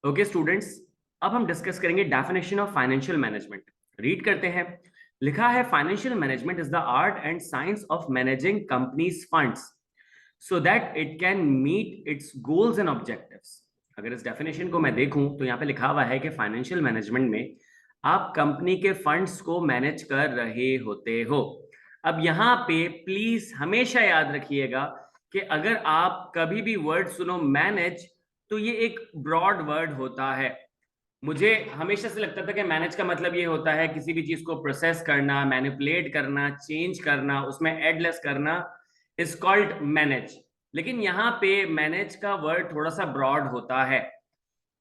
Okay students, अब हम discuss करेंगे definition of financial management. Read करते हैं। लिखा है financial management is the art and science of managing company's funds so that it can meet its goals and objectives. अगर इस definition को मैं देखूं तो यहाँ पे लिखा हुआ है कि फाइनेंशियल मैनेजमेंट में आप कंपनी के फंड्स को मैनेज कर रहे होते हो। अब यहाँ पे प्लीज हमेशा याद रखिएगा कि अगर आप कभी भी वर्ड सुनो मैनेज, तो ये एक ब्रॉड वर्ड होता है। मुझे हमेशा से लगता था कि मैनेज का मतलब ये होता है किसी भी चीज को प्रोसेस करना, मैनिपुलेट करना, चेंज करना, उसमें एडलेस करना इज कॉल्ड मैनेज। लेकिन यहाँ पे मैनेज का वर्ड थोड़ा सा ब्रॉड होता है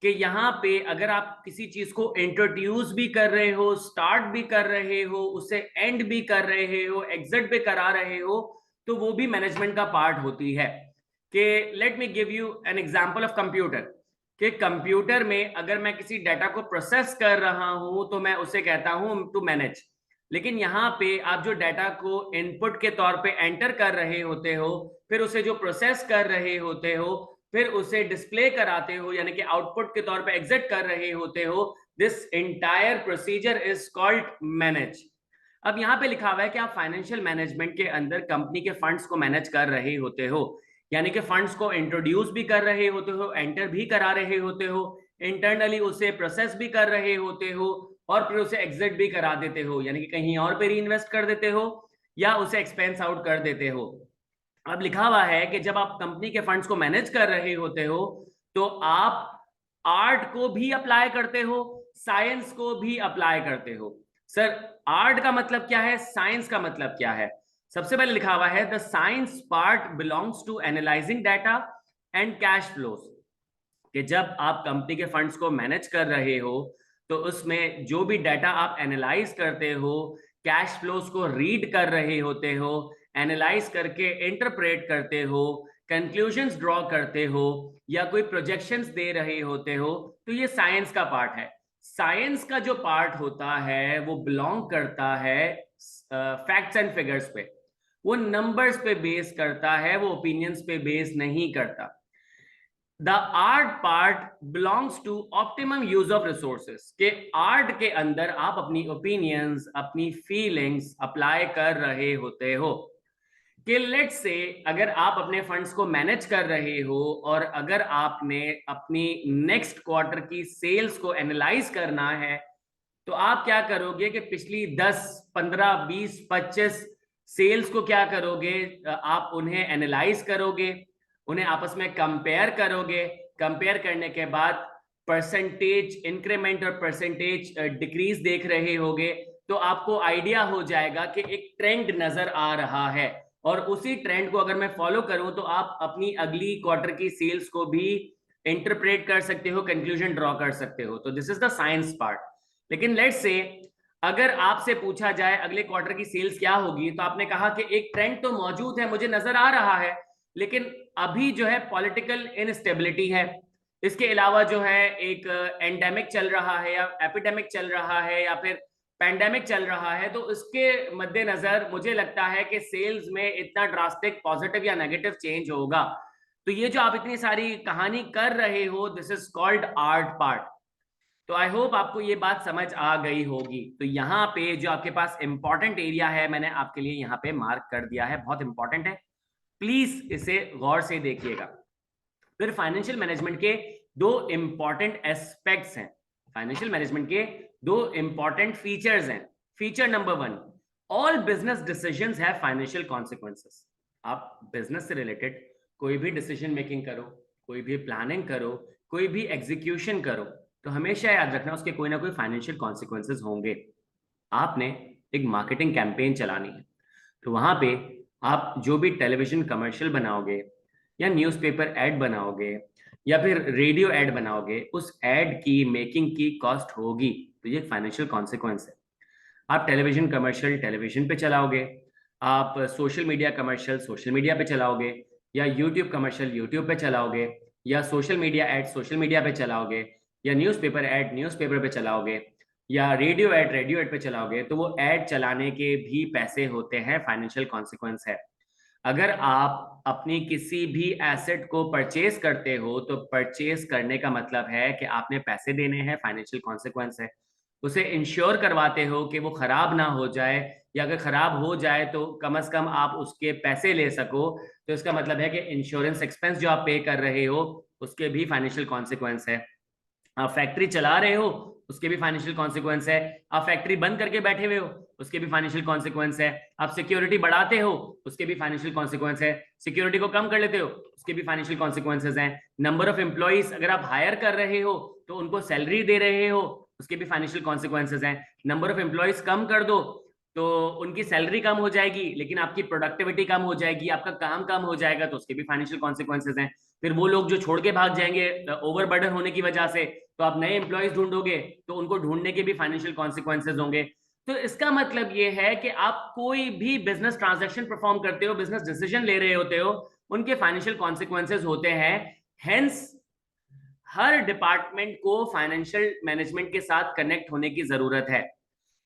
कि यहाँ पे अगर आप किसी चीज को इंट्रोड्यूस भी कर रहे हो, स्टार्ट भी कर रहे हो, उसे एंड भी कर रहे हो, एग्जिट भी करा रहे हो, तो वो भी मैनेजमेंट का पार्ट होती है। कि let me give you an example of computer. कि कंप्यूटर में अगर मैं किसी डाटा को प्रोसेस कर रहा हूं तो मैं उसे कहता हूं टू मैनेज। लेकिन यहाँ पे आप जो डाटा को इनपुट के तौर पे एंटर कर रहे होते हो, फिर उसे जो प्रोसेस कर रहे होते हो, फिर उसे डिस्प्ले कराते हो, यानी कि आउटपुट के तौर पे एग्जिट कर रहे होते हो, this entire procedure is called manage. अब यहाँ पे लिखा हुआ है कि आप फाइनेंशियल मैनेजमेंट के अंदर कंपनी के फंड्स को मैनेज कर रहे होते हो, यानी कि फंड्स को इंट्रोड्यूस भी कर रहे होते हो, एंटर भी करा रहे होते हो, इंटरनली उसे प्रोसेस भी कर रहे होते हो, और फिर उसे एग्जिट भी करा देते हो, यानी कि कहीं और पे री इन्वेस्ट कर देते हो या उसे एक्सपेंस आउट कर देते हो। अब लिखा हुआ है कि जब आप कंपनी के फंड्स को मैनेज कर रहे होते हो तो आप आर्ट को भी अप्लाई करते हो, साइंस को भी अप्लाई करते हो। सर, आर्ट का मतलब क्या है, साइंस का मतलब क्या है? सबसे पहले लिखा हुआ है the science part belongs to analysing data and cash flows. कि जब आप कंपनी के फंड्स को मैनेज कर रहे हो तो उसमें जो भी डाटा आप एनालाइज करते हो, कैश फ्लोज को रीड कर रहे होते हो, एनालाइज करके इंटरप्रेट करते हो, कंक्लूजन्स ड्रॉ करते हो, या कोई प्रोजेक्शंस दे रहे होते हो, तो ये साइंस का पार्ट है। साइंस का जो पार्ट होता है वो बिलोंग करता है फैक्ट्स एंड फिगर्स पे, वो नंबर्स पे बेस करता है, वो ओपिनियंस पे बेस नहीं करता। The art part belongs to optimum use of resources. के आर्ट के अंदर आप अपनी ओपिनियंस, अपनी फीलिंग्स अप्लाई कर रहे होते हो। कि लेट्स से अगर आप अपने फंड्स को मैनेज कर रहे हो और अगर आपने अपनी नेक्स्ट क्वार्टर की सेल्स को एनालाइज करना है, तो आप क्या करोगे कि पिछली 10, 15, 20, 25 सेल्स को क्या करोगे, आप उन्हें एनालाइज करोगे, उन्हें आपस में कंपेयर करोगे। कंपेयर करने के बाद परसेंटेज इंक्रीमेंट और परसेंटेज डिक्रीज देख रहे होगे, तो आपको आइडिया हो जाएगा कि एक ट्रेंड नजर आ रहा है, और उसी ट्रेंड को अगर मैं फॉलो करूं तो आप अपनी अगली क्वार्टर की सेल्स को भी इंटरप्रेट कर सकते हो, कंक्लूजन ड्रॉ कर सकते हो। तो this is the science part. लेकिन लेट्स से अगर आपसे पूछा जाए अगले क्वार्टर की सेल्स क्या होगी, तो आपने कहा कि एक ट्रेंड तो मौजूद है, मुझे नजर आ रहा है, लेकिन अभी जो है पॉलिटिकल इनस्टेबिलिटी है, इसके अलावा जो है एक एंडेमिक चल रहा है या एपिडेमिक चल रहा है या फिर पैंडेमिक चल रहा है, तो उसके मद्देनजर मुझे लगता है कि सेल्स में इतना ड्रास्टिक पॉजिटिव या नेगेटिव चेंज होगा। तो ये जो आप इतनी सारी कहानी कर रहे हो, this is called art part. तो आई होप आपको ये बात समझ आ गई होगी। तो यहाँ पे जो आपके पास इंपॉर्टेंट एरिया है, मैंने आपके लिए यहाँ पे मार्क कर दिया है, बहुत इंपॉर्टेंट है, प्लीज इसे गौर से देखिएगा। फिर फाइनेंशियल मैनेजमेंट के दो इंपॉर्टेंट एस्पेक्ट्स हैं, फाइनेंशियल मैनेजमेंट के दो इंपॉर्टेंट फीचर्स हैं। Feature number 1, all business decisions have financial consequences. आप बिजनेस से रिलेटेड कोई भी डिसीजन मेकिंग करो, कोई भी प्लानिंग करो, कोई भी एग्जीक्यूशन करो, तो हमेशा याद रखना उसके कोई ना कोई फाइनेंशियल कॉन्सिक्वेंसेस होंगे। आपने एक मार्केटिंग कैंपेन चलानी है, तो वहां पे आप जो भी टेलीविजन कमर्शियल बनाओगे या न्यूज़पेपर ऐड बनाओगे या फिर रेडियो ऐड बनाओगे, उस ऐड की मेकिंग की कॉस्ट होगी, तो ये फाइनेंशियल कॉन्सिक्वेंस है। आप टेलीविजन कमर्शियल टेलीविजन पे चलाओगे, आप social media commercial social media पे चलाओगे, या यूट्यूब कमर्शियल यूट्यूब पे चलाओगे, या social media add social media पे चलाओगे, या न्यूज़पेपर ऐड न्यूज़पेपर पे चलाओगे, या रेडियो ऐड पे चलाओगे, तो वो ऐड चलाने के भी पैसे होते हैं, फाइनेंशियल कॉन्सिक्वेंस है। अगर आप अपनी किसी भी एसेट को परचेज करते हो तो परचेज करने का मतलब है कि आपने पैसे देने हैं, फाइनेंशियल कॉन्सिक्वेंस है। उसे इंश्योर करवाते हो कि वो खराब ना हो जाए, या अगर खराब हो जाए तो कम से कम आप उसके पैसे ले सको। तो इसका मतलब है कि इंश्योरेंस एक्सपेंस जो आप पे कर रहे हो उसके भी फाइनेंशियल कॉन्सिक्वेंस है। आप फैक्ट्री चला रहे हो उसके भी फाइनेंशियल कॉन्सिक्वेंस है। आप फैक्ट्री बंद करके बैठे हुए हो उसके भी फाइनेंशियल कॉन्सिक्वेंस है। आप सिक्योरिटी बढ़ाते हो उसके भी फाइनेंशियल कॉन्सिक्वेंस है। सिक्योरिटी को कम कर लेते हो उसके भी फाइनेंशियल कॉन्सिक्वेंसेज हैं। नंबर ऑफ एम्प्लॉइज अगर आप हायर कर रहे हो तो उनको सैलरी दे रहे हो उसके भी फाइनेंशियल कॉन्सिक्वेंसेज हैं। नंबर ऑफ एम्प्लॉइज कम कर दो तो उनकी सैलरी कम हो जाएगी लेकिन आपकी प्रोडक्टिविटी कम हो जाएगी, आपका काम कम हो जाएगा, तो उसके भी फाइनेंशियल कॉन्सिक्वेंसेज हैं। फिर वो लोग जो छोड़ के भाग जाएंगे ओवरबर्डन होने की वजह से, तो आप नए एम्प्लॉयज ढूंढोगे तो उनको ढूंढने के भी फाइनेंशियल कॉन्सिक्वेंसेज होंगे। तो इसका मतलब ये है कि आप कोई भी बिजनेस ट्रांजैक्शन परफॉर्म करते हो, बिजनेस डिसीजन ले रहे होते हो, उनके फाइनेंशियल कॉन्सिक्वेंसेज होते हैं। हेंस हर डिपार्टमेंट को फाइनेंशियल मैनेजमेंट के साथ कनेक्ट होने की जरूरत है।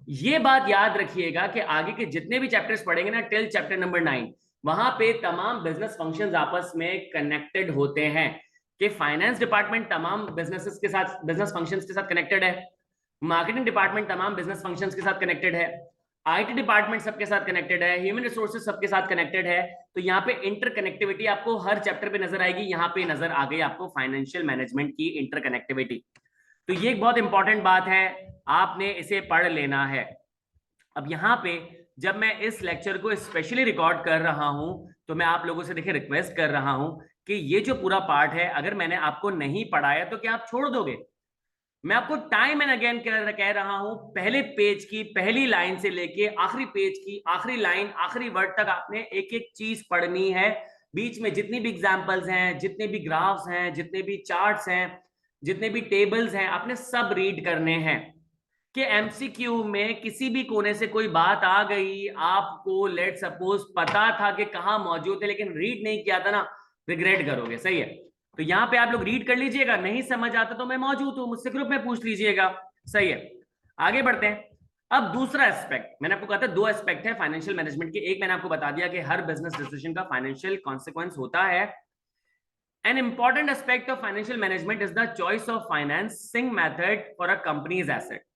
ये बात याद रखिएगा कि आगे के जितने भी चैप्टर्स पढ़ेंगे ना टिल चैप्टर नंबर 9, वहां पे तमाम बिजनेस फंक्शंस आपस में कनेक्टेड होते हैं। कि फाइनेंस डिपार्टमेंट तमाम बिजनेसेस के साथ, बिजनेस फंक्शंस के साथ कनेक्टेड है। मार्केटिंग डिपार्टमेंट तमाम बिजनेस फंक्शंस के साथ कनेक्टेड है। आईटी डिपार्टमेंट सबके साथ कनेक्टेड है। ह्यूमन रिसोर्सेज सबके साथ कनेक्टेड है। तो यहाँ पे इंटरकनेक्टिविटी आपको हर चैप्टर पे नजर आएगी। यहाँ पे नजर आ गई आपको फाइनेंशियल मैनेजमेंट की इंटरकनेक्टिविटी। तो ये एक बहुत इंपॉर्टेंट बात है, आपने इसे पढ़ लेना है। अब यहाँ पे जब मैं इस लेक्चर को स्पेशली रिकॉर्ड कर रहा हूं तो मैं आप लोगों से देखिए रिक्वेस्ट कर रहा हूं कि ये जो पूरा पार्ट है अगर मैंने आपको नहीं पढ़ाया तो क्या आप छोड़ दोगे? मैं आपको टाइम एंड अगेन कह रहा हूं, पहले पेज की पहली लाइन से लेके आखिरी पेज की आखिरी लाइन, आखिरी वर्ड तक आपने एक एक चीज पढ़नी है। बीच में जितनी भी एग्जांपल्स हैं, जितने भी ग्राफ्स हैं, जितने भी चार्ट्स हैं, जितने भी टेबल्स हैं, आपने सब रीड करने हैं। कि एमसीक्यू में किसी भी कोने से कोई बात आ गई, आपको लेट सपोज पता था कि कहां मौजूद है लेकिन रीड नहीं किया था ना, रिग्रेट करोगे। सही है? तो यहां पे आप लोग रीड कर लीजिएगा, नहीं समझ आता तो मैं मौजूद हूं, मुझसे ग्रुप में पूछ लीजिएगा। सही है, आगे बढ़ते हैं। अब दूसरा एस्पेक्ट, मैंने आपको कहा था दो एस्पेक्ट है फाइनेंशियल मैनेजमेंट के। एक मैंने आपको बता दिया कि हर बिजनेस डिसीजन का फाइनेंशियल कॉन्सिक्वेंस होता है। An important aspect of financial management is the choice of financing method for a company's asset.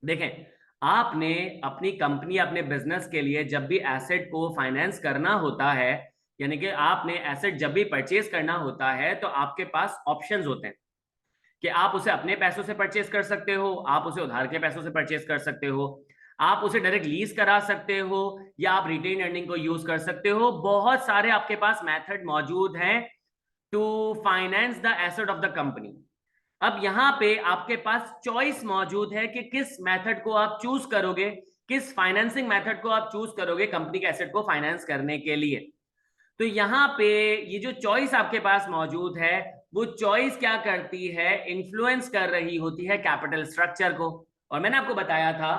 देखें, आपने अपनी कंपनी, अपने बिजनेस के लिए जब भी एसेट को फाइनेंस करना होता है, यानी कि आपने एसेट जब भी परचेज करना होता है तो आपके पास ऑप्शंस होते हैं कि आप उसे अपने पैसों से परचेज कर सकते हो, आप उसे उधार के पैसों से परचेज कर सकते हो, आप उसे डायरेक्ट लीज करा सकते हो, या आप रिटेन अर्निंग को यूज कर सकते हो। बहुत सारे आपके पास मेथड मौजूद हैं to finance the asset of the company. अब यहां पे आपके पास चॉइस मौजूद है कि किस मेथड को आप चूज करोगे, किस फाइनेंसिंग मेथड को आप चूज करोगे कंपनी के एसेट को फाइनेंस करने के लिए। तो यहां पे ये जो चॉइस आपके पास मौजूद है, वो चॉइस क्या करती है, इन्फ्लुएंस कर रही होती है कैपिटल स्ट्रक्चर को। और मैंने आपको बताया था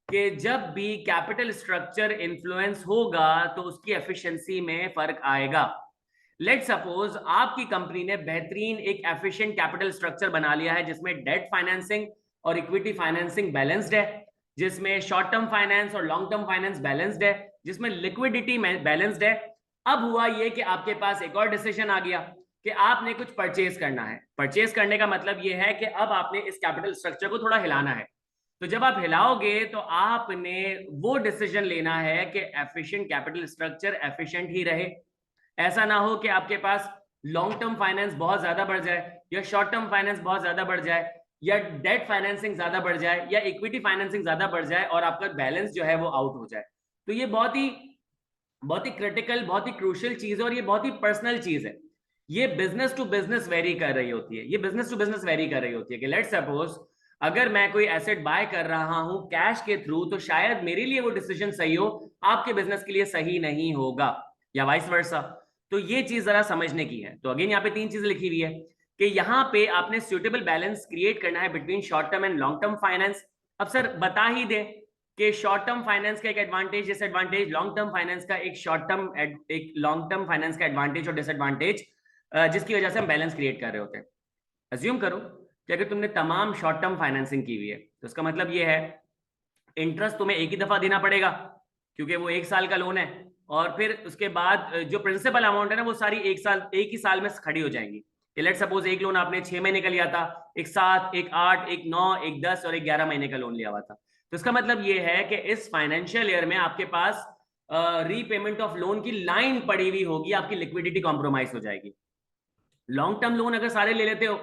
कि जब भी कैपिटल स्ट्रक्चर इन्फ्लुएंस होगा तो उसकी एफिशिएंसी में फर्क आएगा। लेट सपोज आपकी कंपनी ने बेहतरीन एक एफिशिएंट कैपिटल स्ट्रक्चर बना लिया है जिसमें डेट फाइनेंसिंग और इक्विटी फाइनेंसिंग बैलेंस्ड है, जिसमें शॉर्ट टर्म फाइनेंस और लॉन्ग टर्म फाइनेंस बैलेंस्ड है, जिसमें लिक्विडिटी बैलेंस्ड है। अब हुआ ये कि आपके पास एक और डिसीजन आ गया कि आपने कुछ परचेज करना है। परचेज करने का मतलब ये है कि अब आपने इस कैपिटल स्ट्रक्चर को थोड़ा हिलाना है। तो जब आप हिलाओगे तो आपने वो डिसीजन लेना है कि एफिशिएंट कैपिटल स्ट्रक्चर एफिशिएंट ही रहे। ऐसा ना हो कि आपके पास लॉन्ग टर्म फाइनेंस बहुत ज्यादा बढ़ जाए, या शॉर्ट टर्म फाइनेंस बहुत ज्यादा बढ़ जाए, या डेट फाइनेंसिंग ज्यादा बढ़ जाए, या इक्विटी फाइनेंसिंग ज्यादा बढ़ जाए और आपका बैलेंस जो है वो आउट हो जाए। तो ये बहुत ही क्रिटिकल, बहुत ही क्रूशियल चीज है और ये बहुत ही पर्सनल चीज है। ये बिजनेस टू बिजनेस वेरी कर रही होती है, ये बिजनेस टू बिजनेस वेरी कर रही होती है कि लेट्स सपोज अगर मैं कोई एसेट बाय कर रहा हूं कैश के थ्रू तो शायद मेरे लिए वो डिसीजन सही हो, आपके बिजनेस के लिए सही नहीं होगा, या वाइस वर्सा। तो ये चीज जरा समझने की है। तो अगेन यहाँ पे तीन चीजें लिखी हुई है कि यहाँ पे आपने सुटेबल बैलेंस क्रिएट करना है between short term and long term finance. अब सर बता ही दे कि शॉर्ट टर्म फाइनेंस का एक advantage disadvantage, long term finance का एक लॉन्ग टर्म फाइनेंस का एडवांटेज और डिसएडवांटेज, जिसकी वजह से हम बैलेंस क्रिएट कर रहे होते हैं। अज्यूम करो कि अगर तुमने तमाम शॉर्ट टर्म फाइनेंसिंग की हुई है तो इसका मतलब ये है इंटरेस्ट तुम्हें एक ही दफा देना पड़ेगा क्योंकि वो 1 साल का लोन है। और फिर उसके बाद जो प्रिंसिपल अमाउंट है ना वो सारी एक ही साल में खड़ी हो जाएंगी। लेट सपोज एक लोन आपने 6 महीने का लिया था, एक 7, एक 8, एक 9, एक 10 और एक 11 महीने का लोन लिया हुआ था। तो इसका मतलब ये है कि इस फाइनेंशियल ईयर में आपके पास रीपेमेंट ऑफ लोन की लाइन पड़ी हुई होगी, आपकी लिक्विडिटी कॉम्प्रोमाइज हो जाएगी। लॉन्ग टर्म लोन अगर सारे ले लेते हो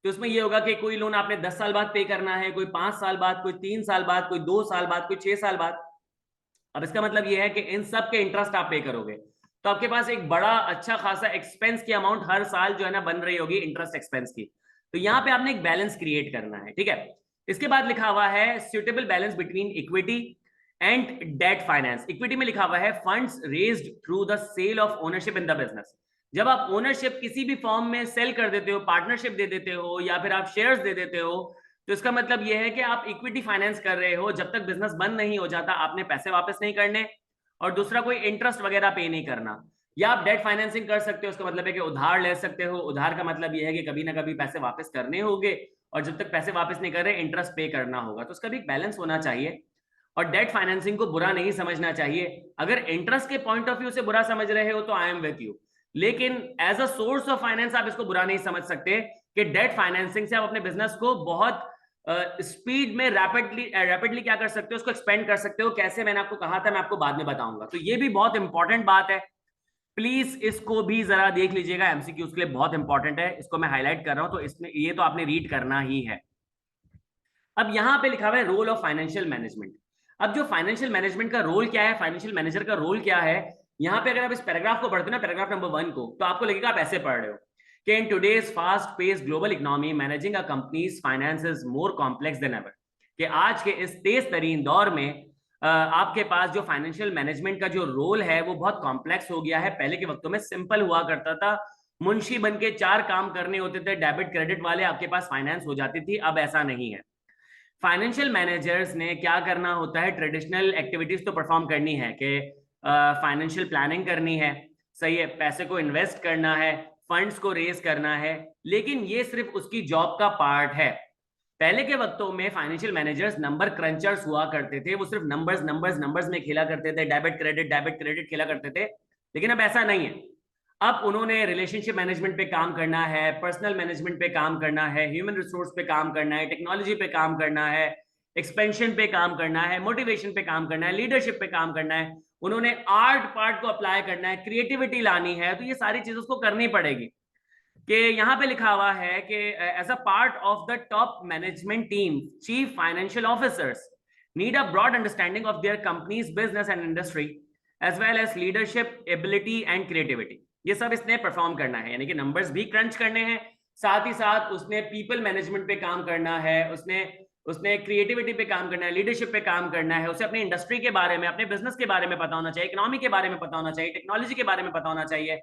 तो उसमें ये होगा कि कोई लोन आपने 10 साल बाद पे करना है, कोई 5 साल बाद, कोई 3 साल बाद, कोई 2 साल बाद, कोई 6 साल बाद। अब इसका मतलब ये है कि इन सब के इंटरेस्ट आप पे करोगे, तो आपके पास एक बड़ा अच्छा खासा एक्सपेंस की अमाउंट हर साल जो है ना बन रही होगी इंटरेस्ट एक्सपेंस की। तो यहाँ पे आपने एक बैलेंस क्रिएट करना है, ठीक है। इसके बाद लिखा हुआ है suitable balance between equity and debt finance. Equity में लिखा हुआ है funds raised through the sale of ownership in the business. जब आप ओनरशिप किसी भी फॉर्म में सेल कर देते हो, पार्टनरशिप दे देते हो या फिर आप शेयर्स दे देते हो, तो इसका मतलब यह है कि आप इक्विटी फाइनेंस कर रहे हो। जब तक बिजनेस बंद नहीं हो जाता आपने पैसे वापस नहीं करने, और दूसरा कोई इंटरेस्ट वगैरह पे नहीं करना। या आप डेट फाइनेंसिंग कर सकते हो, उसका मतलब है कि उधार ले सकते हो। उधार का मतलब यह है कि कभी ना कभी पैसे वापस करने होंगे, और जब तक पैसे वापस नहीं कर रहे इंटरेस्ट पे करना होगा। तो उसका भी एक बैलेंस होना चाहिए, और डेट फाइनेंसिंग को बुरा नहीं समझना चाहिए। अगर इंटरेस्ट के पॉइंट ऑफ व्यू से बुरा समझ रहे हो तो आई एम विद यू, लेकिन as a source of finance आप इसको बुरा नहीं समझ सकते कि डेट फाइनेंसिंग से आप अपने बिजनेस को बहुत स्पीड में रैपिडली क्या कर सकते हो, उसको एक्सपेंड कर सकते हो। कैसे, मैंने आपको कहा था, मैं आपको बाद में बताऊंगा। तो ये भी बहुत इंपॉर्टेंट बात है, प्लीज इसको भी जरा देख लीजिएगा, एमसीक्यू उसके लिए बहुत इंपॉर्टेंट है। इसको मैं हाईलाइट कर रहा हूं, तो इसमें ये तो आपने रीड करना ही है। अब यहां पे लिखा हुआ है रोल ऑफ फाइनेंशियल मैनेजमेंट। अब जो फाइनेंशियल मैनेजमेंट का रोल क्या है, फाइनेंशियल मैनेजर का रोल क्या है, यहां पे अगर आप इस पैराग्राफ को पढ़ते हो ना, पैराग्राफ नंबर 1 को, तो आपको लगेगा आप ऐसे पढ़ रहे हो कि in today's fast paced global economy managing a companies finance is more complex then ever. कि आज के इस तेज तरीन दौर में आपके पास जो फाइनेंशियल मैनेजमेंट का जो रोल है वो बहुत कॉम्प्लेक्स हो गया है। पहले के वक्तों में सिंपल हुआ करता था, मुंशी बन के 4 काम करने होते थे, डेबिट क्रेडिट वाले, आपके पास फाइनेंस हो जाती थी। अब ऐसा नहीं है। फाइनेंशियल मैनेजर्स ने क्या करना होता है, ट्रेडिशनल एक्टिविटीज तो परफॉर्म करनी है कि फाइनेंशियल प्लानिंग करनी है, सही है, पैसे को इन्वेस्ट करना है, फंड्स को रेज करना है, लेकिन ये सिर्फ उसकी जॉब का पार्ट है। पहले के वक्तों में फाइनेंशियल मैनेजर्स नंबर क्रंचर्स हुआ करते थे, वो सिर्फ नंबर्स नंबर्स नंबर्स में खेला करते थे, डेबिट क्रेडिट खेला करते थे। लेकिन अब ऐसा नहीं है। अब उन्होंने रिलेशनशिप मैनेजमेंट पे काम करना है, पर्सनल मैनेजमेंट पे काम करना है, ह्यूमन रिसोर्स पे काम करना है, टेक्नोलॉजी पे काम करना है, एक्सपेंशन पे काम करना है, मोटिवेशन पे काम करना है, लीडरशिप पे काम करना है। उन्होंने आर्ट पार्ट को अप्लाई करना है, क्रिएटिविटी लानी है। तो ये सारी चीज उसको करनी पड़ेगी। कि यहाँ पे लिखा हुआ है कि as a part of the top management team chief financial officers need a broad understanding of their company's business and industry as well as leadership ability and creativity. ये सब इसने परफॉर्म करना है, यानी कि नंबर्स भी क्रंच करने हैं, साथ ही साथ उसने पीपल मैनेजमेंट पे काम करना है, उसने उसने क्रिएटिविटी पे काम करना है, लीडरशिप पे काम करना है, उसे अपनी इंडस्ट्री के बारे में, अपने बिजनेस के बारे में पता होना चाहिए, इकोनॉमी के बारे में पता होना चाहिए, टेक्नोलॉजी के बारे में पता होना चाहिए,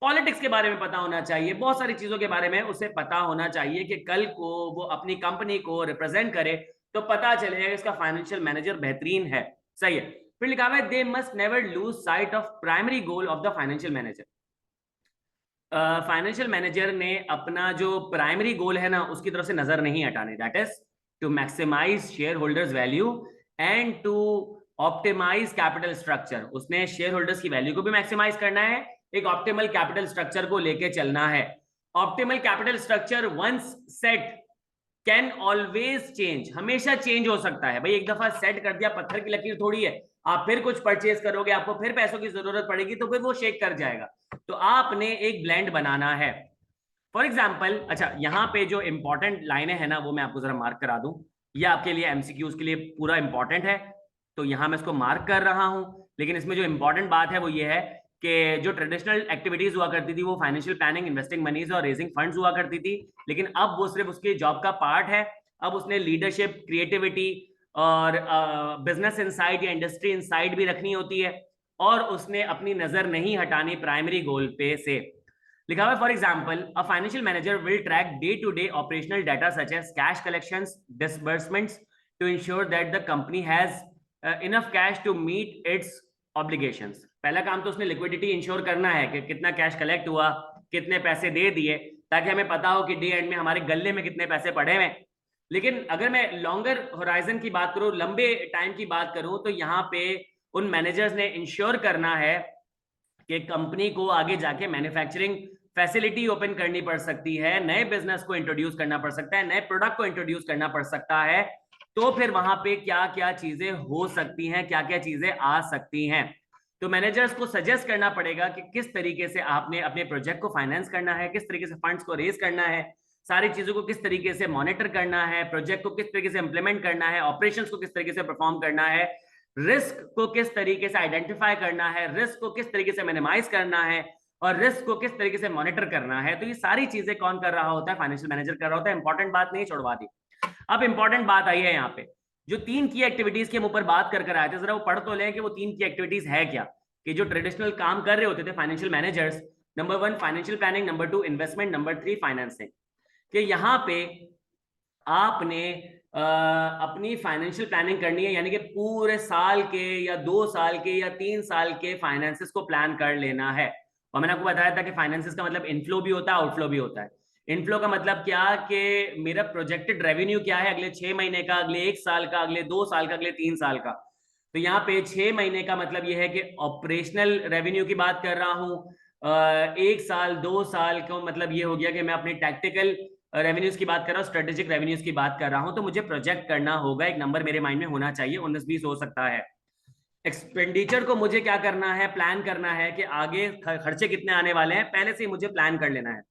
पॉलिटिक्स के बारे में पता होना चाहिए, बहुत सारी चीजों के बारे में उसे पता होना चाहिए कि कल को वो अपनी कंपनी को रिप्रेजेंट करे तो पता चलेगा इसका फाइनेंशियल मैनेजर बेहतरीन है, सही है। फिर लिखा हुआ है they must never lose sight of primary goal of the financial manager. Financial manager ने अपना जो प्राइमरी गोल है ना उसकी तरफ से नजर नहीं हटाने, that is to maximise share holders value and to optimise capital structure. उसने शेयर होल्डर्स की वैल्यू को भी मैक्सिमाइज करना है, एक ऑप्टिमल कैपिटल स्ट्रक्चर को लेके चलना है। Optimal capital structure once set can always change, हमेशा चेंज हो सकता है भाई। एक दफा सेट कर दिया, पत्थर की लकीर थोड़ी है, आप फिर कुछ परचेज करोगे, आपको फिर पैसों की जरूरत पड़ेगी तो फिर वो शेक कर जाएगा। तो आपने एक ब्लेंड बनाना है। फॉर एग्जाम्पल, अच्छा यहाँ पे जो इंपॉर्टेंट लाइनें हैं ना वो मैं आपको जरा मार्क करा दूं, ये आपके लिए एमसीक्यूज के लिए पूरा इंपॉर्टेंट है, तो यहां मैं इसको मार्क कर रहा हूं। लेकिन इसमें जो इंपॉर्टेंट बात है वो ये है कि जो ट्रेडिशनल एक्टिविटीज हुआ करती थी वो फाइनेंशियल प्लानिंग, इन्वेस्टिंग मनीज और रेजिंग फंड्स हुआ करती थी, लेकिन अब वो सिर्फ उसके जॉब का पार्ट है। अब उसने लीडरशिप, क्रिएटिविटी और बिजनेस इनसाइट या इंडस्ट्री इनसाइट भी रखनी होती है, और उसने अपनी नजर नहीं हटानी प्राइमरी गोल पे से। लिखा हुआ है for example a financial manager will track day to day operational data such as cash collections, disbursements to ensure that the company has enough cash to meet its obligations. पहला काम तो उसने liquidity ensure करना है कि कितना cash collect हुआ, कितने पैसे दे दिए, ताकि हमें पता हो कि डे एंड में हमारे गले में कितने पैसे पड़े हुए। लेकिन अगर मैं लॉन्गर होराइजन की बात करूं, लंबे टाइम की बात करूं, तो यहाँ पे उन मैनेजर्स ने इंश्योर करना है कि कंपनी को आगे जाके मैन्युफैक्चरिंग फैसिलिटी ओपन करनी पड़ सकती है, नए बिजनेस को इंट्रोड्यूस करना पड़ सकता है, नए प्रोडक्ट को इंट्रोड्यूस करना पड़ सकता है, तो फिर वहां पे क्या क्या चीजें हो सकती हैं, क्या क्या चीजें आ सकती हैं। तो मैनेजर्स को सजेस्ट करना पड़ेगा कि किस तरीके से आपने अपने प्रोजेक्ट को फाइनेंस करना है, किस तरीके से फंड्स को रेज करना है, सारी चीजों को किस तरीके से मॉनिटर करना है, प्रोजेक्ट को किस तरीके से इंप्लीमेंट करना है, ऑपरेशंस को किस तरीके से परफॉर्म करना है, रिस्क को किस तरीके से आइडेंटिफाई करना है, रिस्क को किस तरीके से मिनिमाइज करना है, और रिस्क को किस तरीके से मॉनिटर करना है। तो ये सारी चीजें कौन कर रहा होता है? फाइनेंशियल मैनेजर कर रहा होता है। इंपॉर्टेंट बात नहीं छोड़वा दी। अब इंपॉर्टेंट बात आई है यहाँ पे, जो 3 की एक्टिविटीज की हम ऊपर बात कर आए थे, जरा वो पढ़ तो लें कि वो 3 की एक्टिविटीज है क्या, कि जो ट्रेडिशनल काम कर रहे होते थे financial managers. Number 1 financial planning, number 2 investment, number 3 financing. कि यहाँ पे आपने अपनी फाइनेंशियल प्लानिंग करनी है, यानी कि पूरे साल के या 2 साल के या 3 साल के फाइनेंसेस को प्लान कर लेना है। और मैंने आपको बताया था कि फाइनेंसेस का मतलब इनफ्लो भी होता है, आउटफ्लो भी होता है। इनफ्लो का मतलब क्या कि मेरा प्रोजेक्टेड रेवेन्यू क्या है अगले 6 महीने का, अगले 1 साल का, अगले 2 साल का, अगले 3 साल का। तो यहाँ पे 6 महीने का मतलब यह है कि ऑपरेशनल रेवेन्यू की बात कर रहा हूँ। 1 साल 2 साल का मतलब ये हो गया कि मैं अपनी टैक्टिकल रेवेन्यूज की बात कर रहा हूँ, स्ट्रेटेजिक रेवेन्यूज की बात कर रहा हूँ। तो मुझे प्रोजेक्ट करना होगा, एक नंबर मेरे माइंड में होना चाहिए, 19-20 हो सकता है। एक्सपेंडिचर को मुझे क्या करना है? प्लान करना है कि आगे खर्चे कितने आने वाले हैं, पहले से ही मुझे प्लान कर लेना है।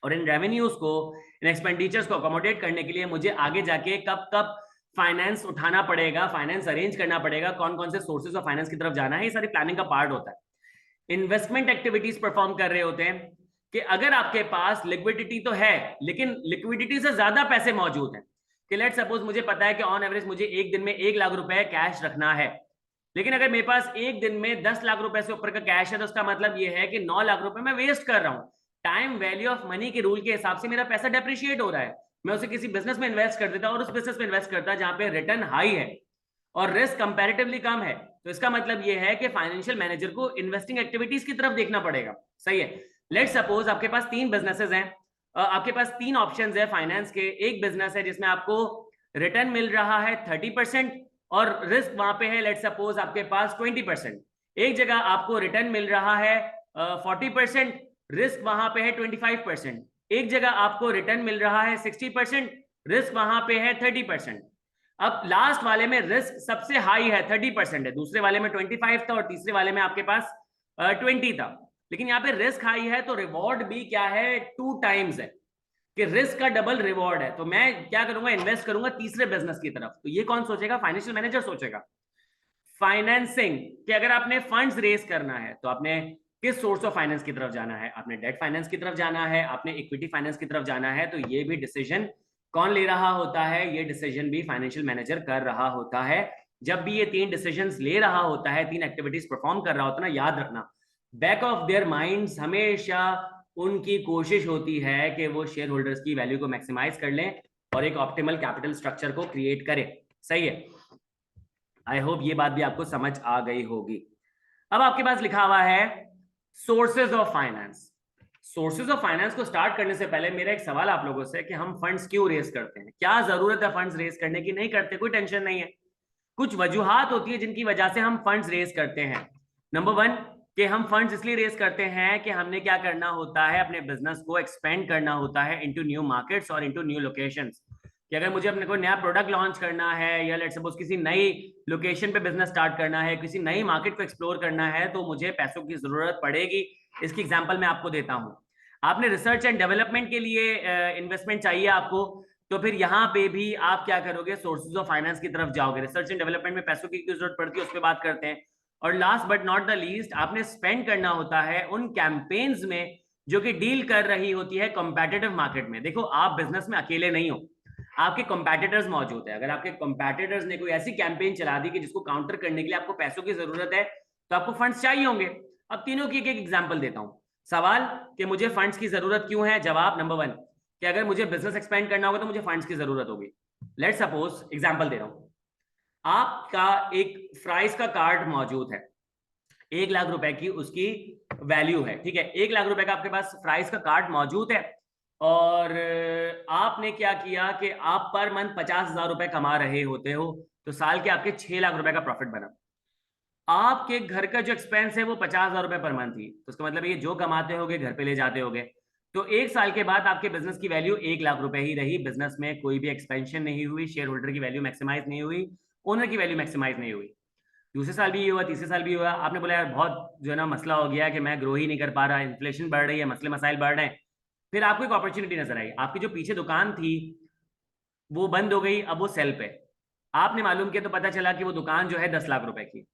और इन रेवेन्यूज को, इन एक्सपेंडिचर्स को अकोमोडेट करने के लिए मुझे आगे जाके कब कब फाइनेंस उठाना पड़ेगा, फाइनेंस अरेंज करना पड़ेगा, कौन कौन से सोर्सेज ऑफ फाइनेंस की तरफ जाना है, ये सारी प्लानिंग का पार्ट होता है। इन्वेस्टमेंट एक्टिविटीज परफॉर्म कर रहे होते हैं कि अगर आपके पास लिक्विडिटी तो है, लेकिन लिक्विडिटी से ज्यादा पैसे मौजूद हैं, कि लेट सपोज मुझे पता है कि ऑन एवरेज मुझे एक दिन में 1 लाख रुपए कैश रखना है, लेकिन अगर मेरे पास एक दिन में 10 लाख रुपए से ऊपर का कैश है, तो उसका मतलब यह है कि 9 लाख रुपए मैं वेस्ट कर रहा हूं। टाइम वैल्यू ऑफ मनी के रूल के हिसाब से मेरा पैसा डेप्रिशिएट हो रहा है, मैं उसे किसी बिजनेस में इन्वेस्ट कर देता और उस बिजनेस में इन्वेस्ट करता जहां पे रिटर्न हाई है और रिस्क कंपैरेटिवली कम है। तो इसका मतलब यह है कि फाइनेंशियल मैनेजर को इन्वेस्टिंग एक्टिविटीज की तरफ देखना पड़ेगा। सही है। लेट सपोज आपके पास 3 बिजनेसेस हैं, आपके पास 3 ऑप्शंस है फाइनेंस के। एक बिजनेस है जिसमें आपको रिटर्न मिल रहा है 30% और रिस्क वहां पे है लेट सपोज आपके पास 20%। एक जगह आपको रिटर्न मिल रहा है 40%, रिस्क वहां पे है 25%। एक जगह आपको रिटर्न मिल रहा है 60%, रिस्क वहां पे है 30%। अब लास्ट वाले में रिस्क सबसे हाई है, 30% है, दूसरे वाले में 25 था और तीसरे वाले में आपके पास 20 था। लेकिन यहाँ पे रिस्क हाई है तो रिवॉर्ड भी क्या है? 2 टाइम्स है, कि रिस्क का डबल रिवॉर्ड है। तो मैं क्या करूंगा? इन्वेस्ट करूंगा तीसरे बिजनेस की तरफ। तो ये कौन सोचेगा? फाइनेंशियल मैनेजर सोचेगा। फाइनेंसिंग, कि अगर आपने फंड्स रेज करना है तो आपने किस सोर्स ऑफ फाइनेंस की तरफ जाना है? आपने डेट फाइनेंस की तरफ जाना है, आपने इक्विटी फाइनेंस की तरफ जाना है। तो ये भी डिसीजन कौन ले रहा होता है? ये डिसीजन भी फाइनेंशियल मैनेजर कर रहा होता है। जब भी ये 3 डिसीजंस ले रहा होता है, 3 एक्टिविटीज परफॉर्म कर रहा होता है ना, याद रखना बैक ऑफ देयर माइंड्स हमेशा उनकी कोशिश होती है कि वो शेयर होल्डर्स की वैल्यू को मैक्सिमाइज कर लें और एक ऑप्टिमल कैपिटल स्ट्रक्चर को क्रिएट करें। सही है। आई होप ये बात भी आपको समझ आ गई होगी। अब आपके पास लिखा हुआ है sources of finance. Sources of finance को स्टार्ट करने से पहले मेरा एक सवाल आप लोगों से कि हम फंड्स क्यों रेज करते हैं? क्या जरूरत है फंड्स रेज करने की? नहीं करते, कोई टेंशन नहीं है। कुछ वजूहात होती है जिनकी वजह से हम फंड्स रेज करते हैं। नंबर 1 कि हम फंड्स इसलिए रेज करते हैं कि हमने क्या करना होता है? अपने बिजनेस को एक्सपेंड करना होता है इनटू न्यू मार्केट्स और इनटू न्यू लोकेशंस। कि अगर मुझे अपने कोई नया प्रोडक्ट लॉन्च करना है या लेट्स सपोज किसी नई लोकेशन पे बिजनेस स्टार्ट करना है, किसी नई मार्केट को एक्सप्लोर करना है, तो मुझे पैसों की जरूरत पड़ेगी। इसकी एग्जांपल मैं आपको देता हूं। आपने रिसर्च एंड डेवलपमेंट के लिए इन्वेस्टमेंट चाहिए आपको, तो फिर यहाँ पे भी आप क्या करोगे? सोर्सेज ऑफ फाइनेंस की तरफ जाओगे। रिसर्च एंड डेवलपमेंट में पैसों की जरूरत पड़ती है, उस पर बात करते हैं। और last but not the least, आपने स्पेंड करना होता है उन कैंपेन्स में जो कि डील कर रही होती है कॉम्पिटिटिव मार्केट में। देखो, आप बिजनेस में अकेले नहीं हो, आपके कॉम्पिटिटर्स मौजूद है। अगर आपके कॉम्पिटिटर्स ने कोई ऐसी कैंपेन चला दी कि जिसको काउंटर करने के लिए आपको पैसों की जरूरत है, तो आपको फंड्स चाहिए होंगे। अब तीनों की एक एक एग्जांपल देता हूं। सवाल कि मुझे फंड्स की जरूरत क्यों है? जवाब नंबर 1 कि अगर मुझे बिजनेस एक्सपेंड करना होगा तो मुझे फंड्स की जरूरत होगी। लेट सपोज एग्जांपल दे रहा हूं, आपका एक फ्राइज का कार्ड मौजूद है, 1 लाख रुपए की उसकी वैल्यू है। ठीक है, 1 लाख रुपए का आपके पास फ्राइज का कार्ड मौजूद है और आपने क्या किया कि आप पर मंथ 50,000 रुपए कमा रहे होते हो, तो साल के आपके 6 लाख रुपए का प्रॉफिट बना। आपके घर का जो एक्सपेंस है वो 50,000 रुपए पर मंथ ही, तो उसका मतलब ये जो कमाते होगे घर पे ले जाते होगे, तो 1 साल के बाद आपके बिजनेस की वैल्यू 1 लाख रुपए ही रही, बिजनेस में कोई भी एक्सपेंशन नहीं हुई, शेयर होल्डर की वैल्यू मैक्सिमाइज नहीं हुई, ओनर की वैल्यू मैक्सिमाइज नहीं हुई। दूसरे साल भी ये हुआ, तीसरे साल भी हुआ, आपने बोला यार बहुत जो है ना मसला हो गया कि मैं ग्रो ही नहीं कर पा रहा, इन्फ्लेशन बढ़ रही है, मसले मसाइल बढ़ रहे हैं। फिर आपको एक अपॉर्चुनिटी नजर आई, आपकी जो पीछे दुकान थी वो बंद हो गई, अब वो सेल पे। आपने मालूम किया तो पता चला कि वो दुकान जो है 10 लाख रुपए की।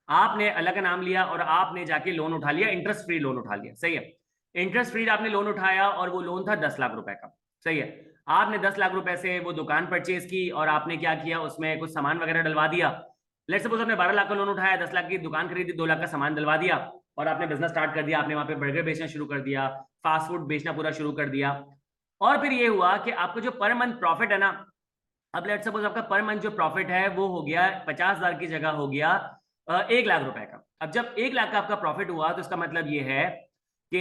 आपने अलग का नाम लिया और आपने जाके लोन उठा लिया, इंटरेस्ट फ्री लोन उठा लिया, सही है। इंटरेस्ट फ्री आपने लोन उठाया और वो लोन था 10 लाख रुपए का, सही है। आपने 10 लाख रुपए से वो दुकान परचेज की और आपने क्या किया, उसमें कुछ सामान वगैरह डलवा दिया। लेट्स सपोज आपने 12 लाख का लोन उठाया, 10 लाख की दुकान खरीदी, 2 लाख का सामान डलवा दिया और आपने बिजनेस स्टार्ट कर दिया। आपने वहां पे बर्गर बेचना शुरू कर दिया, फास्ट फूड बेचना पूरा शुरू कर दिया। और फिर ये हुआ कि आपको जो पर मंथ प्रॉफिट है ना, अब लेट्स सपोज आपका पर मंथ जो प्रॉफिट है वो हो गया 50,000 की जगह हो गया 1 लाख रुपए का। अब जब 1 लाख का आपका प्रॉफिट हुआ तो इसका मतलब ये है कि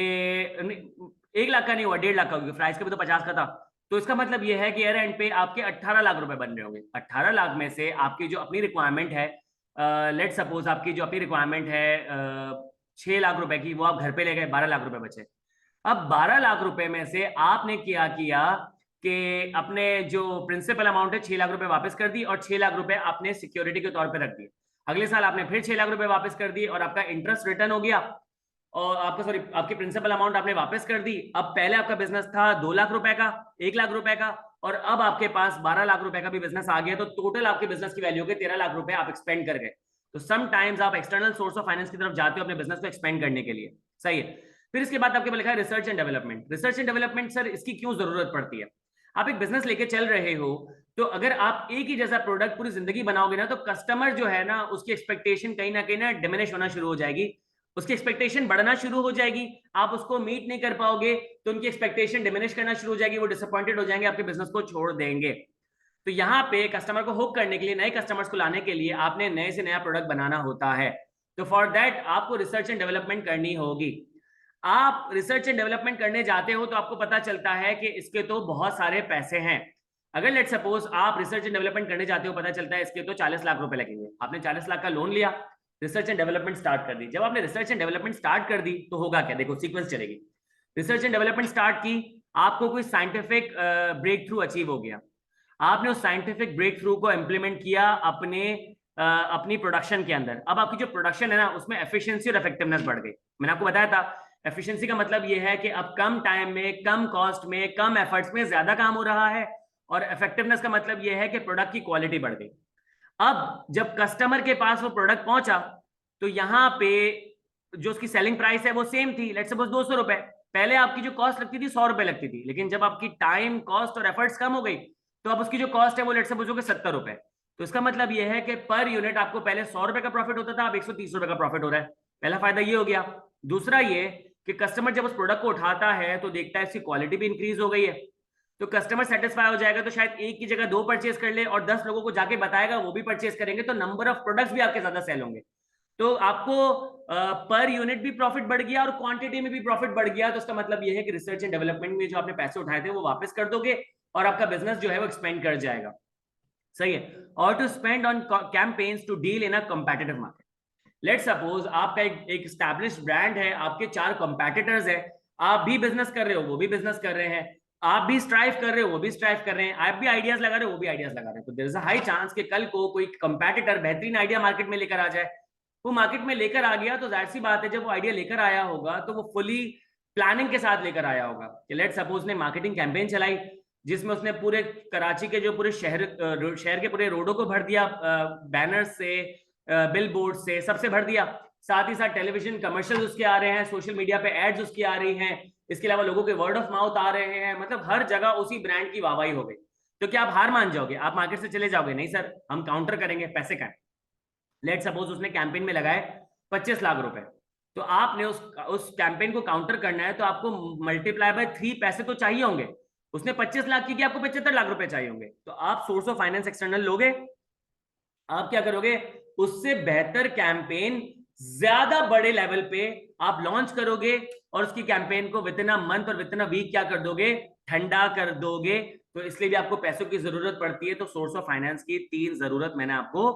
1 लाख का नहीं हुआ, 1.5 लाख का हो गया, प्राइस का भी तो 50 का था। तो इसका मतलब ये है कि ईयर एंड पे आपके 18 लाख रुपए बन रहे होंगे। 18 लाख में से आपकी जो अपनी रिक्वायरमेंट है, लेट सपोज आपकी जो अपनी रिक्वायरमेंट है 6 लाख रुपए की, वो आप घर पे ले गए, 12 लाख रुपए बचे। अब 12 लाख रुपए में से आपने क्या किया कि अपने जो प्रिंसिपल अमाउंट है 6 लाख रुपए वापस कर दी और 6 लाख रुपए आपने सिक्योरिटी के तौर पे रख दिए। अगले साल आपने फिर 6 लाख रुपए वापस कर दिए और आपका इंटरेस्ट रिटर्न हो गया और आपका सॉरी आपकी प्रिंसिपल अमाउंट आपने वापस कर दी। अब पहले आपका बिजनेस था 2 लाख रुपए का, 1 लाख रुपए का, और अब आपके पास 12 लाख रुपए का भी बिजनेस आ गया, तो टोटल आपके बिजनेस की वैल्यू के 13 लाख रुपए आप एक्सपेंड कर गए। तो समटाइम्स आप एक्सटर्नल सोर्स ऑफ फाइनेंस की तरफ जाते हो अपने बिजनेस को एक्सपेंड करने के लिए, सही है। फिर इसके बाद आपके लिखा है research and development. Research and development sir इसकी क्यों जरूरत पड़ती है? आप एक बिजनेस लेके चल रहे हो, तो अगर आप एक ही जैसा प्रोडक्ट पूरी जिंदगी बनाओगे ना, तो कस्टमर जो है ना उसकी एक्सपेक्टेशन कहीं ना कहीं ना डिमिनिश होना शुरू हो जाएगी, उसकी एक्सपेक्टेशन बढ़ना शुरू हो जाएगी। आप उसको मीट नहीं कर पाओगे तो उनकी एक्सपेक्टेशन डिमिनिश करना शुरू हो जाएगी, वो डिसअपॉइंटेड हो जाएंगे, आपके बिजनेस को छोड़ देंगे। तो यहाँ पे कस्टमर को हुक करने के लिए, नए कस्टमर्स को लाने के लिए आपने नए से नया प्रोडक्ट बनाना होता है। तो फॉर दैट आपको रिसर्च एंड डेवलपमेंट करनी होगी। आप रिसर्च एंड डेवलपमेंट करने जाते हो तो आपको पता चलता है कि इसके तो बहुत सारे पैसे हैं। अगर लेट सपोज आप रिसर्च एंड डेवलपमेंट करने जाते हो, पता चलता है इसके तो 40 लाख रुपए लगेंगे, आपने 40 लाख का लोन लिया, रिसर्च एंड डेवलपमेंट स्टार्ट कर दी। जब आपने रिसर्च एंड डेवलपमेंट स्टार्ट कर दी तो होगा क्या, देखो सीक्वेंस चलेगी। रिसर्च एंड डेवलपमेंट स्टार्ट की, आपको कोई साइंटिफिक ब्रेक थ्रू अचीव हो गया, आपने उस साइंटिफिक ब्रेक थ्रू को इंप्लीमेंट किया अपनी प्रोडक्शन के अंदर। अब आपकी जो प्रोडक्शन है ना उसमें एफिशिएंसी और इफेक्टिवनेस बढ़ गई। मैंने आपको बताया था एफिशिएंसी का मतलब ये है कि अब कम टाइम में, कम कॉस्ट में, कम एफर्ट्स में ज्यादा काम हो रहा है, और इफेक्टिवनेस का मतलब ये है कि प्रोडक्ट की क्वालिटी बढ़ गई। अब जब कस्टमर के पास वो प्रोडक्ट पहुंचा तो यहाँ पे जो उसकी सेलिंग प्राइस है वो सेम थी, लेट्स सपोज 200 रुपए। पहले आपकी जो कॉस्ट लगती थी 100 रुपए लगती थी, लेकिन जब आपकी टाइम कॉस्ट और एफर्ट्स कम हो गई तो अब उसकी जो कॉस्ट है वो लेट्स सपोज हो गई 70 रुपए। तो इसका मतलब ये है कि पर यूनिट आपको पहले 100 रुपए का प्रॉफिट होता था, अब 130 रुपए का प्रॉफिट हो रहा है। पहला फायदा ये हो गया। दूसरा ये कि कस्टमर जब उस प्रोडक्ट को उठाता है तो देखता है इसकी क्वालिटी भी इंक्रीज हो गई है, तो कस्टमर सेटिस्फाई हो जाएगा, तो शायद एक की जगह 2 परचेज कर ले और 10 लोगों को जाके बताएगा, वो भी परचेज करेंगे, तो नंबर ऑफ प्रोडक्ट्स भी आपके ज्यादा सेल होंगे। तो आपको पर यूनिट भी प्रॉफिट बढ़ गया और क्वांटिटी में भी प्रॉफिट बढ़ गया। तो इसका मतलब यह है कि रिसर्च एंड डेवलपमेंट में जो आपने पैसे उठाए थे वो वापस कर दोगे और आपका बिजनेस जो है वो एक्सपेंड कर जाएगा, सही है। और to spend on campaigns to deal in a competitive market. Let suppose आपका एक एस्टैब्लिश्ड ब्रांड है, आपके 4 कंपेटिटर्स है, आप भी बिजनेस कर रहे हो, वो भी बिजनेस कर रहे हैं, आप भी स्ट्राइव कर रहे हो, वो भी स्ट्राइव कर रहे हैं, आप भी आइडियाज लगा रहे हो, वो भी आइडियाज लगा रहे हैं, तो there is a high chance कि कल को कोई कंपेटिटर बेहतरीन आइडिया मार्केट में लेकर आ जाए। वो मार्केट में लेकर आ गया तो जाहिर सी बात है जब वो आइडिया लेकर आया होगा तो वो फुली प्लानिंग के साथ लेकर आया होगा। कि लेट सपोज ने मार्केटिंग कैंपेन चलाई जिसमें उसने पूरे कराची के जो पूरे शहर के पूरे रोडों को भर दिया, बैनर्स से, बिल बोर्ड से, सबसे भर दिया। साथ ही साथ टेलीविजन कमर्शियल उसके आ रहे हैं, सोशल मीडिया पे एड्स उसकी आ रही हैं, इसके अलावा लोगों के वर्ड ऑफ माउथ आ रहे हैं, मतलब हर जगह उसी ब्रांड की वाहवाही हो गई। तो क्या आप हार मान जाओगे, आप मार्केट से चले जाओगे? नहीं सर, हम काउंटर करेंगे, पैसे का। लेट सपोज उसने कैंपेन में लगाए 25 लाख रुपए, तो आपने उस कैंपेन को काउंटर करना है तो आपको मल्टीप्लाई बाय 3 पैसे तो चाहिए होंगे। उसने 25 लाख की, आपको 75 लाख रुपए चाहिए होंगे, तो आप सोर्स ऑफ फाइनेंस एक्सटर्नल लोगे, आप क्या करोगे, उससे बेहतर कैंपेन ज्यादा बड़े लेवल पे आप लॉन्च करोगे और उसकी कैंपेन को विद इन अ मंथ और विद इन अ वीक क्या कर दोगे, ठंडा कर दोगे। तो इसलिए भी आपको पैसों की जरूरत पड़ती है। तो सोर्स ऑफ फाइनेंस की 3 जरूरत मैंने आपको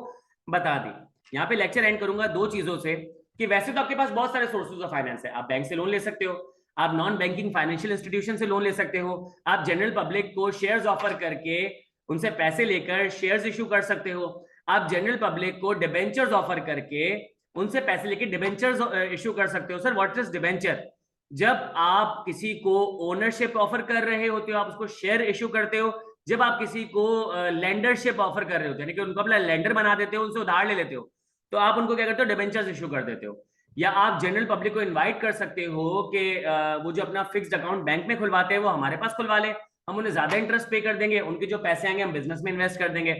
बता दी। यहाँ पे लेक्चर एंड करूंगा दो चीजों से कि वैसे तो आपके पास बहुत सारे सोर्सेज ऑफ फाइनेंस है, आप बैंक से लोन ले सकते हो, आप नॉन बैंकिंग फाइनेंशियल इंस्टीट्यूशन से लोन ले सकते हो, आप जनरल पब्लिक को शेयर्स ऑफर करके उनसे पैसे लेकर शेयर्स इशू कर सकते हो, आप जनरल पब्लिक को डिबेंचर्स ऑफर करके उनसे पैसे लेके डिबेंचर्स इशू कर सकते हो। Sir what is debenture? जब आप किसी को ओनरशिप ऑफर कर रहे होते हो, आप उसको शेयर इशू करते हो। जब आप किसी को लैंडरशिप ऑफर कर रहे होते हैं, यानी कि उनको अपना लैंडर बना देते हो, उनसे उधार ले लेते हो, तो आप उनको क्या करते हो, डिबेंचर्स इशू कर देते हो। या आप जनरल पब्लिक को इनवाइट कर सकते हो कि वो जो अपना फिक्स्ड अकाउंट बैंक में खुलवाते हैं वो हमारे पास खुलवा ले, हम उन्हें ज्यादा इंटरेस्ट पे कर देंगे, उनके जो पैसे आएंगे हम बिजनेस में इन्वेस्ट कर देंगे।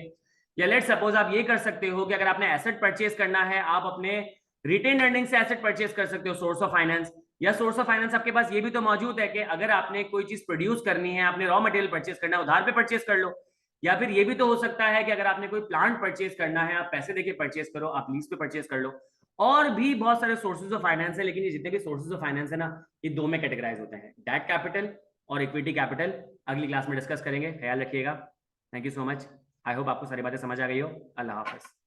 या लेट सपोज आप ये कर सकते हो कि अगर आपने एसेट परचेज करना है, आप अपने रिटेन अर्निंग से एसेट परचेज कर सकते हो, सोर्स ऑफ फाइनेंस। या सोर्स ऑफ फाइनेंस आपके पास ये भी तो मौजूद है कि अगर आपने कोई चीज प्रोड्यूस करनी है, आपने रॉ मटेरियल परचेज करना है, उधार पे परचेज कर लो। या फिर ये भी तो हो सकता है कि अगर आपने कोई प्लांट परचेज करना है, आप पैसे देके परचेज करो, आप लीज पे परचेज कर लो। और भी बहुत सारे सोर्सेज ऑफ फाइनेंस है, लेकिन ये जितने भी सोर्सेज ऑफ फाइनेंस है ना, ये दो में कैटेगराइज होते हैं, डेट कैपिटल और इक्विटी कैपिटल। अगली क्लास में डिस्कस करेंगे, ख्याल रखिएगा। Thank you so much. I hope आपको सारी बातें समझ आ गई हो। अल्लाह हाफिज।